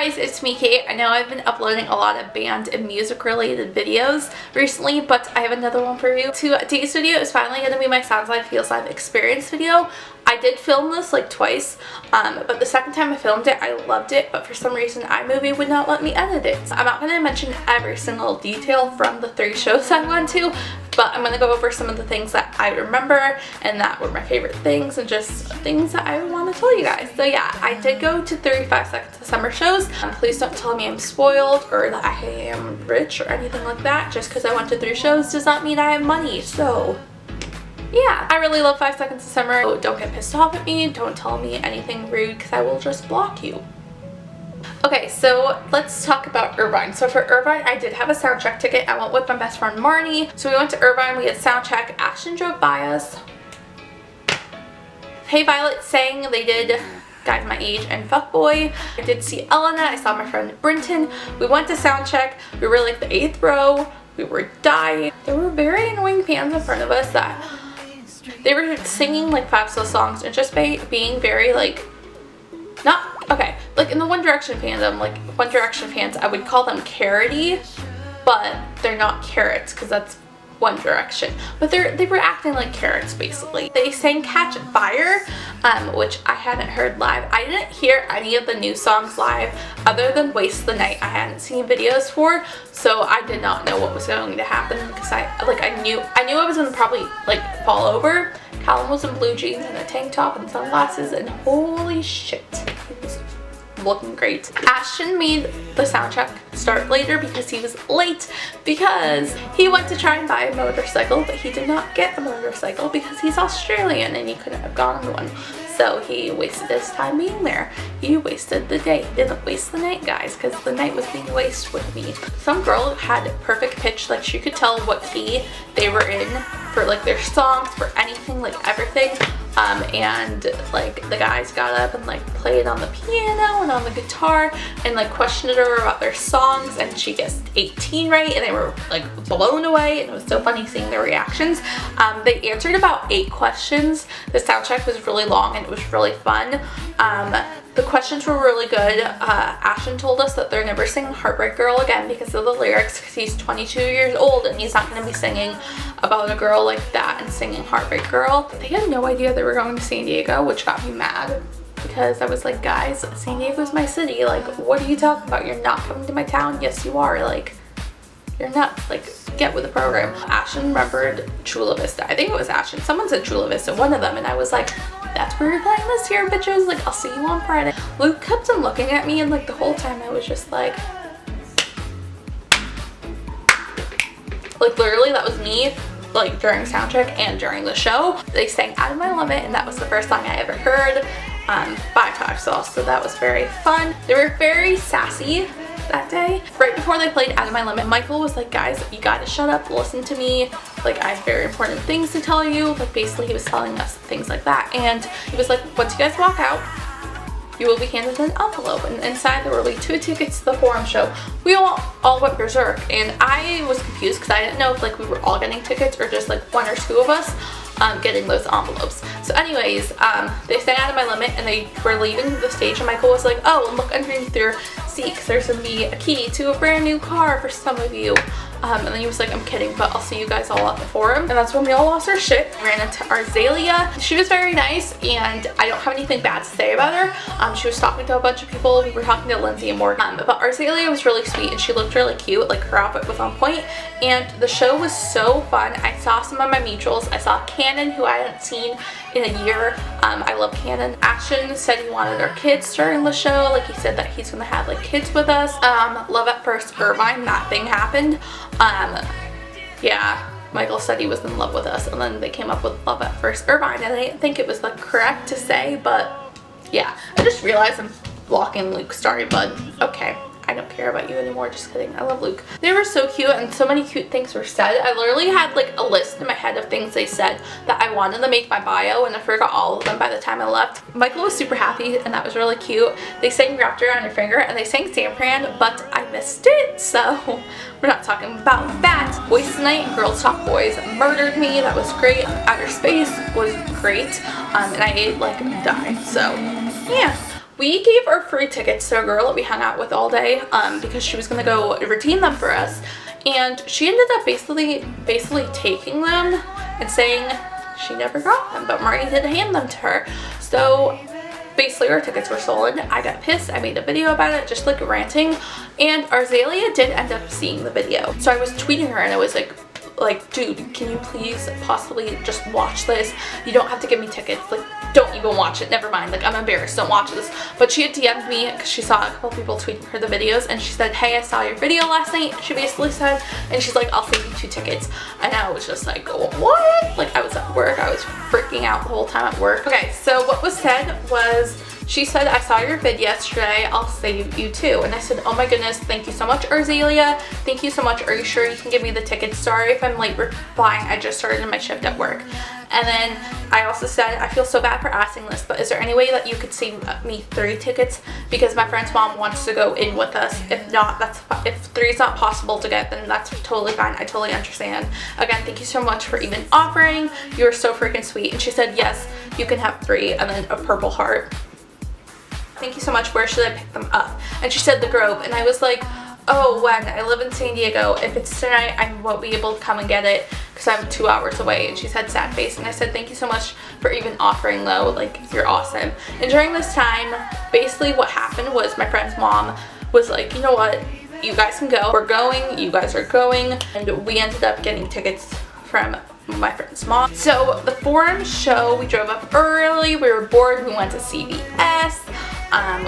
guys, it's me, Kate. I know I've been uploading a lot of band and music related videos recently, but I have another one for you. Today's video is finally going to be my Sounds Live Feels Live experience video. I did film this like twice, but the second time I filmed it, I loved it, but for some reason iMovie would not let me edit it. So I'm not going to mention every single detail from the 3 shows I went to, but I'm going to go over some of the things that I remember and that were my favorite things and just things that I want to tell you guys. So yeah, I did go to 35 Seconds of Summer shows. Please don't tell me I'm spoiled or that I am rich or anything like that. Just because I went to 3 shows does not mean I have money, so yeah, I really love 5 Seconds of Summer. So don't get pissed off at me. Don't tell me anything rude because I will just block you. Okay, so let's talk about Irvine. So for Irvine, I did have a Soundcheck ticket. I went with my best friend Marnie. So we went to Irvine, we had Soundcheck. Ashton drove by us. Hey Violet sang, they did Guys My Age and Fuckboy. I did see Elena, I saw my friend Brinton. We went to Soundcheck, we were like the 8th row, we were dying. There were very annoying fans in front of us that they were singing like 5 slow songs and just being very like, not, okay, like in the One Direction fandom, like One Direction fans, I would call them carroty, but they're not carrots because that's One Direction. But they were acting like carrots basically. They sang Catch Fire, which I hadn't heard live. I didn't hear any of the new songs live other than Waste the Night. I hadn't seen videos for, so I did not know what was going to happen because I knew I was gonna probably like fall over. Callum was in blue jeans and a tank top and sunglasses, and holy shit, he was looking great. Ashton made the Soundcheck start later because he was late because he went to try and buy a motorcycle, but he did not get a motorcycle because he's Australian and he couldn't have gotten one. So he wasted his time being there. He wasted the day. He didn't waste the night, guys, because the night was being wasted with me. Some girl had perfect pitch, like she could tell what key they were in for like their songs, for anything, like everything. And like the guys got up and like played on the piano and on the guitar and like questioned her about their songs, and she guessed 18 right, and they were like blown away, and it was so funny seeing their reactions. They answered about 8 questions. The Soundcheck was really long and it was really fun. The questions were really good. Ashton told us that they're never singing Heartbreak Girl again because of the lyrics, because he's 22 years old and he's not going to be singing about a girl like that and singing Heartbreak Girl. They had no idea they were going to San Diego, which got me mad because I was like, guys, San Diego's my city. Like, what are you talking about? You're not coming to my town. Yes, you are. Like, you're nuts. Like, get with the program. Ashton remembered Chula Vista. I think it was Ashton. Someone said Chula Vista, one of them, and I was like, that's where you're playing this year, bitches. Like, I'll see you on Friday. Luke kept on looking at me, and like the whole time I was just like literally that was me like during Soundcheck and during the show. They sang Out of My Limit, and that was the first song I ever heard by Tosh Sauce, so that was very fun. They were very sassy that day. Right before they played Out of My Limit, Michael was like, guys, you gotta shut up, listen to me, like I have very important things to tell you. Like basically he was telling us things like that, and he was like, once you guys walk out, you will be handed an envelope, and inside there will be 2 tickets to the Forum show. We all went berserk, and I was confused because I didn't know if like we were all getting tickets or just like 1 or 2 of us getting those envelopes. So anyways, they sang Out of My Limit and they were leaving the stage, and Michael was like, oh, look underneath your seat because there's gonna be a key to a brand new car for some of you. And then he was like, I'm kidding, but I'll see you guys all at the Forum. And that's when we all lost our shit. Ran into Arzelia. She was very nice, and I don't have anything bad to say about her. She was talking to a bunch of people. We were talking to Lindsay and Morgan. But Arzelia was really sweet, and she looked really cute. Like, her outfit was on point, and the show was so fun. I saw some of my mutuals. I saw Cannon, who I hadn't seen in a year. I love Cannon. Ashton said he wanted our kids during the show. Like, he said that he's gonna have like kids with us. Love at First Irvine, that thing happened. Yeah, Michael said he was in love with us, and then they came up with Love at First Irvine, and I didn't think it was like correct to say, but yeah, I just realized I'm blocking Luke. Sorry, bud. Okay, I don't care about you anymore. Just kidding. I love Luke. They were so cute, and so many cute things were said. I literally had like a list in my head of things they said that I wanted to make my bio, and I forgot all of them by the time I left. Michael was super happy, and that was really cute. They sang Wrapped Around Your Finger, and they sang Sampran, but I missed it, so we're not talking about that. Waste Night and Girls Talk Boys murdered me. That was great. Outer Space was great, and I ate like a dime, so yeah. We gave our free tickets to a girl that we hung out with all day because she was gonna go redeem them for us, and she ended up basically taking them and saying she never got them, but Marty did hand them to her. So basically our tickets were stolen. I got pissed. I made a video about it, just like ranting, and Arzelia did end up seeing the video. So I was tweeting her and I was like, dude, can you please possibly just watch this? You don't have to give me tickets. Like, don't even watch it. Never mind. Like, I'm embarrassed. Don't watch this. But she had DM'd me because she saw a couple people tweeting her the videos, and she said, hey, I saw your video last night. She basically said, and she's like, I'll save you 2 tickets. And I was just like, what? Like, I was at work. I was freaking out the whole time at work. Okay, so what was said was, she said, I saw your vid yesterday, I'll save you 2. And I said, oh my goodness, thank you so much, Arzelia. Thank you so much. Are you sure you can give me the tickets? Sorry if I'm late replying. I just started my shift at work. And then I also said, I feel so bad for asking this, but is there any way that you could save me 3 tickets? Because my friend's mom wants to go in with us. If not, if 3 is not possible to get, then that's totally fine. I totally understand. Again, thank you so much for even offering. You were so freaking sweet. And she said, yes, you can have 3, and then a purple heart. Thank you so much. Where should I pick them up? And she said the Grove, and I was like, oh, when? I live in San Diego. If it's tonight, I won't be able to come and get it because I'm 2 hours away. And she said sad face, and I said thank you so much for even offering though, like, you're awesome. And during this time, basically what happened was my friend's mom was like, you know what, you guys can go. We're going, you guys are going. And we ended up getting tickets from my friend's mom. So the Forum show, we drove up early, we were bored, we went to CVS.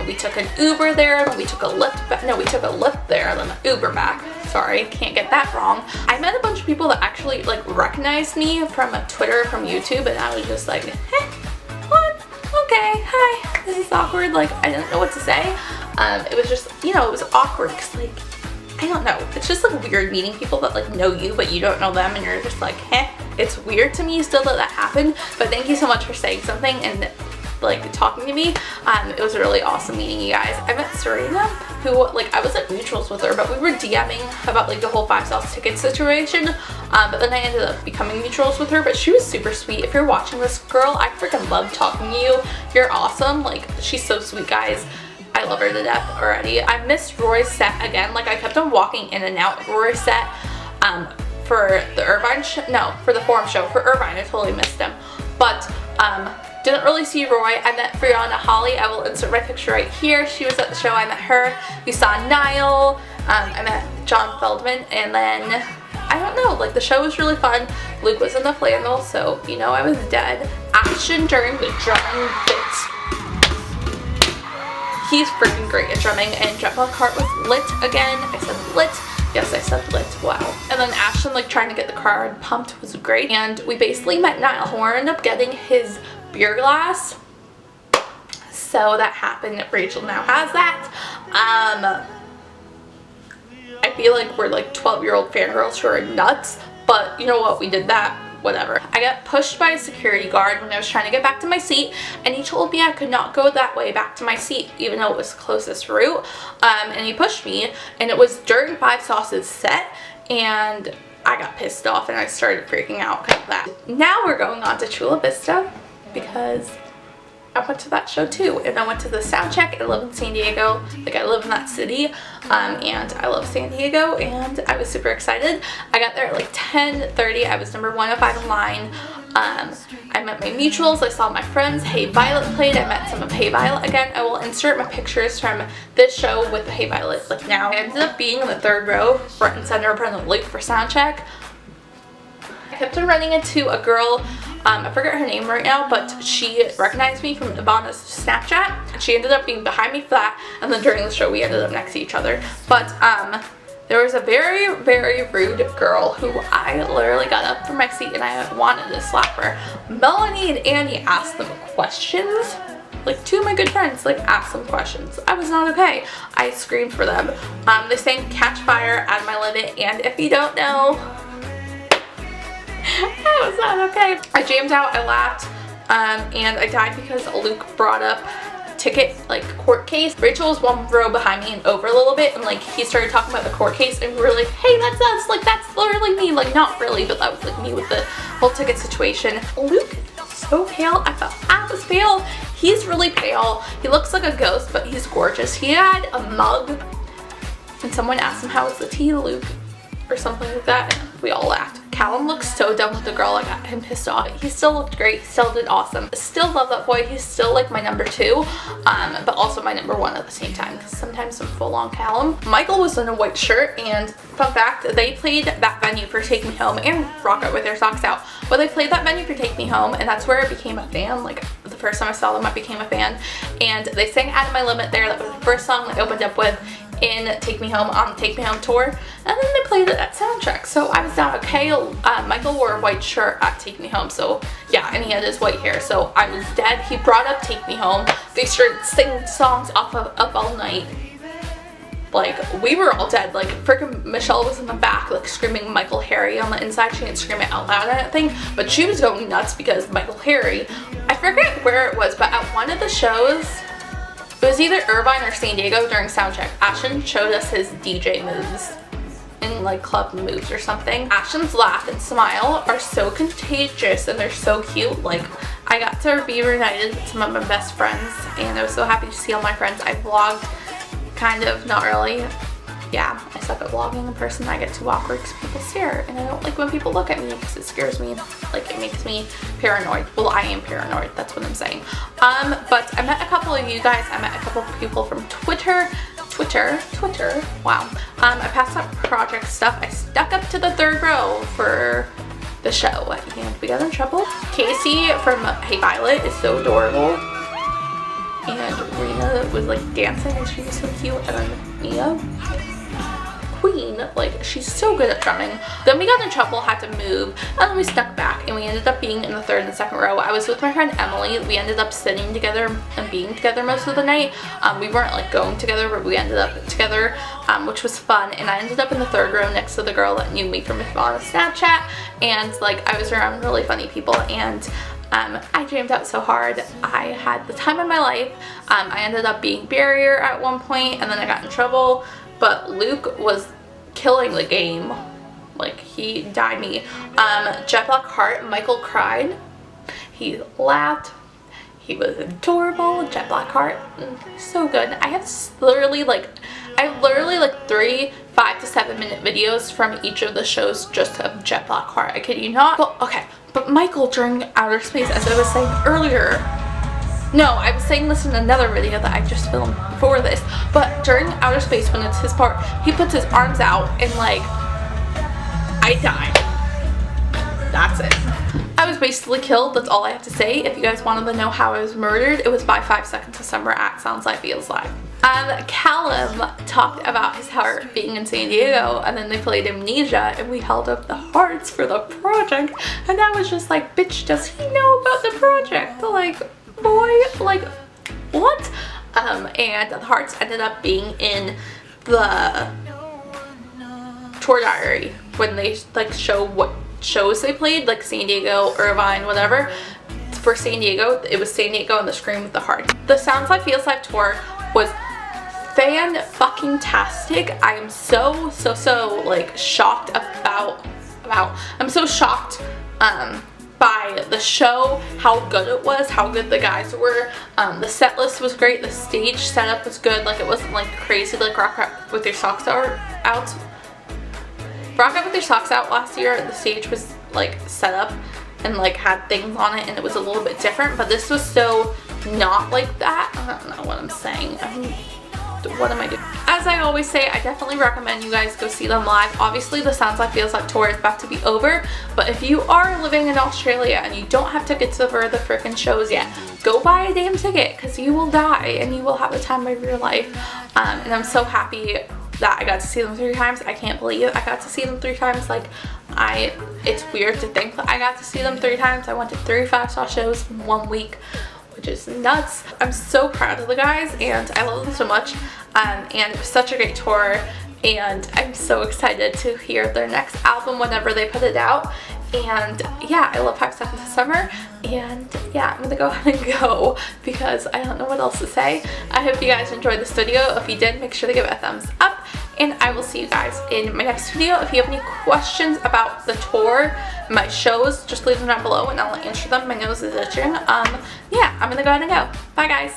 We took an Uber there, then we took a Lyft back. No, we took a Lyft there, then an Uber back. Sorry, can't get that wrong. I met a bunch of people that actually like recognized me from Twitter, from YouTube, and I was just like, hey, what? Okay, hi. This is awkward. Like, I didn't know what to say. It was just, you know, it was awkward because, like, I don't know. It's just like weird meeting people that like know you, but you don't know them, and you're just like, heh. It's weird to me still that happened. But thank you so much for saying something and like talking to me. It was really awesome meeting you guys. I met Serena, who like I was at neutrals with her, but we were DMing about like the whole 5 sauce ticket situation. But then I ended up becoming neutrals with her, but she was super sweet. If you're watching this, girl, I freaking love talking to you. You're awesome. Like, she's so sweet, guys. I love her to death already. I missed Roy's set again. Like, I kept on walking in and out of Roy's set for the Irvine show. No, for the Forum show. For Irvine, I totally missed him. But didn't really see Roy. I met Brianna Holly. I will insert my picture right here. She was at the show. I met her. We saw Niall. I met John Feldman. And then, I don't know, like the show was really fun. Luke was in the flannel, so, you know, I was dead. Action during the drumming bits. He's freaking great at drumming, and Jetball Cart was lit again. I said lit. Yes, I said lit. Wow. And then Ashton, like, trying to get the crowd pumped was great. And we basically met Niall, who ended up getting his beer glass. So that happened. Rachel now has that. I feel like we're like 12-year-old fangirls who are nuts. But you know what? We did that. Whatever. I got pushed by a security guard when I was trying to get back to my seat, and he told me I could not go that way back to my seat, even though it was the closest route. And he pushed me, and it was during 5 Sauce's set, and I got pissed off and I started freaking out because of that. Now we're going on to Chula Vista because I went to that show too, and I went to the Soundcheck. I live in San Diego, like I live in that city, and I love San Diego, and I was super excited. I got there at like 10:30. I was number 105 in line. I met my mutuals. I saw my friends. Hey Violet played. I met some of Hey Violet again. I will insert my pictures from this show with the Hey Violet like now. I ended up being in the 3rd row, front and center, front Luke for Soundcheck. I kept on running into a girl, I forget her name right now, but she recognized me from Ivana's Snapchat. She ended up being behind me flat, and then during the show we ended up next to each other. But there was a very, very rude girl who I literally got up from my seat and I wanted to slap her. Melanie and Annie asked them questions. Like, 2 of my good friends, like, asked them questions. I was not okay. I screamed for them. They sang Catch Fire, Out of My Limit, and if you don't know, that was not okay. I jammed out, I laughed, and I died because Luke brought up ticket, like, court case. Rachel was 1 row behind me and over a little bit, and like he started talking about the court case, and we were like, hey, that's us, like that's literally me, like not really, but that was like me with the whole ticket situation. Luke is so pale. I thought I was pale. He's really pale. He looks like a ghost, but he's gorgeous. He had a mug, and someone asked him, "How was the tea, Luke?" or something like that, and we all laughed. Callum looks so done with the girl. I got him pissed off. He still looked great. He still did awesome. Still love that boy. He's still like my number 2, but also my number 1 at the same time, because sometimes I'm full on Callum. Michael was in a white shirt, and fun fact, they played that venue for Take Me Home and Rock Out With Their Socks Out. But they played that venue for Take Me Home, and that's where I became a fan. Like, the first time I saw them, I became a fan. And they sang Out of My Limit there. That was the first song they opened up with in Take Me Home on the Take Me Home tour, and then they played it at Soundcheck, so I was down. Okay, Michael wore a white shirt at Take Me Home, so yeah, and he had his white hair, so I was dead. He brought up Take Me Home. They started singing songs off of Up All Night. Like, we were all dead. Like, freaking Michelle was in the back, like, screaming Michael Harry on the inside. She didn't scream it out loud or anything, but she was going nuts because Michael Harry, I forget where it was, but at one of the shows, it was either Irvine or San Diego during Soundcheck, Ashton showed us his DJ moves and like club moves or something. Ashton's laugh and smile are so contagious, and they're so cute. Like, I got to be reunited with some of my best friends, and I was so happy to see all my friends. I vlogged, kind of, not really. Yeah, I suck at vlogging in person. I get too awkward because people stare, and I don't like when people look at me because it scares me. Like, it makes me paranoid. Well, I am paranoid, that's what I'm saying. But I met a couple of you guys. I met a couple of people from Twitter. Wow. I passed out project stuff. I stuck up to the 3rd row for the show, and we got in trouble. Casey from Hey Violet is so adorable, and Rena was like dancing, and she was so cute, and then Mia, queen, like, she's so good at drumming. Then we got in trouble, had to move, and then we stuck back, and we ended up being in the 3rd and 2nd row. I was with my friend Emily. We ended up sitting together and being together most of the night. We weren't like going together, but we ended up together, which was fun. And I ended up in the 3rd row next to the girl that knew me from on Snapchat, and like, I was around really funny people, and I jammed out so hard. I had the time of my life. I ended up being barrier at one point, and then I got in trouble, but Luke was killing the game. Like, he died me. Jet Black Heart, Michael cried. He laughed. He was adorable. Jet Black Heart, so good. I have literally like 3 5 to 7 minute videos from each of the shows just of Jet Black Heart. I kid you not. Well, okay, but Michael during Outer Space, as I was saying earlier, no, I was saying this in another video that I just filmed before this, but during Outer Space, when it's his part, he puts his arms out and like, I died. That's it. I was basically killed. That's all I have to say. If you guys wanted to know how I was murdered, it was by 5 Seconds of Summer at Sounds Like Feels Like. Callum talked about his heart being in San Diego, and then they played Amnesia, and we held up the hearts for the project, and I was just like, bitch, does he know about the project? Like, boy, like, what? And the hearts ended up being in the tour diary when they like show what shows they played, like San Diego, Irvine, whatever. For San Diego, it was San Diego and the Scream with the Heart. The Sounds Like Feels Like tour was fan-fucking-tastic. I am so like shocked I'm so shocked by the show, how good it was, how good the guys were. The set list was great, the stage setup was good. Like, it wasn't like crazy like Rock Out With Your Socks Out. Rock Out With Your Socks Out last year, the stage was like set up and like had things on it, and it was a little bit different, but this was so not like that. I don't know what I'm saying. What am I doing? As I always say, I definitely recommend you guys go see them live. Obviously, the Sounds Like Feels Like tour is about to be over, but if you are living in Australia and you don't have tickets for the freaking shows yet, go buy a damn ticket, because you will die and you will have the time of your life. And I'm so happy that I got to see them 3 times. I can't believe I got to see them 3 times. Like, it's weird to think that I got to see them 3 times. I went to 3 5-star shows in 1 week, which is nuts. I'm so proud of the guys, and I love them so much. And it was such a great tour, and I'm so excited to hear their next album whenever they put it out. And yeah, I love 5 Seconds of Summer, and yeah, I'm gonna go ahead and go because I don't know what else to say. I hope you guys enjoyed this video. If you did, make sure to give it a thumbs up, and I will see you guys in my next video. If you have any questions about the tour, my shows, just leave them down below and I'll answer them. My nose is itching. Yeah, I'm gonna go ahead and go. Bye guys.